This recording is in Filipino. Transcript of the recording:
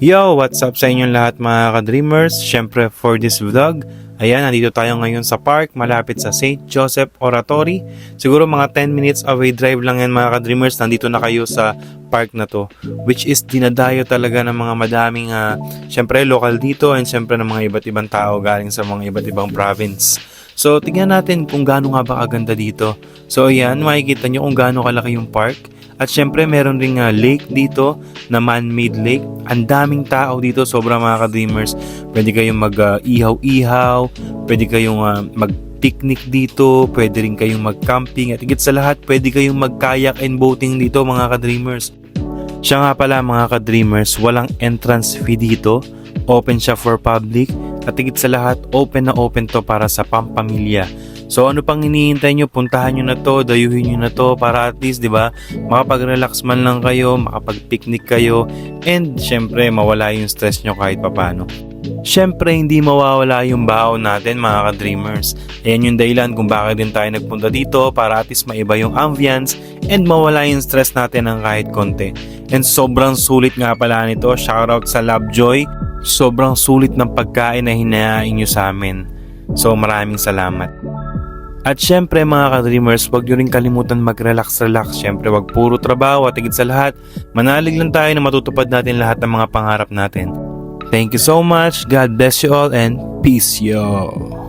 Yo! What's up sa inyong lahat mga ka-dreamers? Syempre for this vlog, ayan, nandito tayo ngayon sa park malapit sa St. Joseph Oratory. Siguro mga 10 minutes away drive lang yan mga ka-dreamers. Nandito na kayo sa park na to, which is dinadayo talaga ng mga madaming syempre local dito and syempre ng mga iba't ibang tao galing sa mga iba't ibang province. So tingnan natin kung gaano nga ba kaganda dito. So ayan, makikita nyo kung gaano kalaki yung park. At syempre meron ring lake dito na man-made lake. Ang daming tao dito, sobrang mga ka-dreamers. Pwede kayong mag-ihaw-ihaw, pwede kayong mag-picnic dito, pwede rin kayong mag-camping, at higit sa lahat, pwede kayong mag-kayak and boating dito mga ka-dreamers. Siya nga pala mga ka-dreamers, walang entrance fee dito. Open siya for public, at higit sa lahat, open na open to para sa pampamilya. So ano pang hinihintay nyo, puntahan nyo na to, dayuhin nyo na to para at least, di ba, makapag-relax man lang kayo, makapag-picnic kayo, and syempre mawala yung stress nyo kahit papano. Syempre hindi mawawala yung baon natin mga ka-dreamers. Ayan yung dahilan kung bakit din tayo nagpunta dito, para at least maiba yung ambience and mawala yung stress natin ng kahit konti. And sobrang sulit nga pala nito, shoutout sa Lovejoy, sobrang sulit ng pagkain na hinahain nyo sa amin. So maraming salamat. At syempre mga ka-dreamers, huwag nyo rin kalimutan mag-relax-relax. Syempre huwag puro trabaho at higit sa lahat, manalig lang tayo na matutupad natin lahat ng mga pangarap natin. Thank you so much, God bless you all, and peace yo!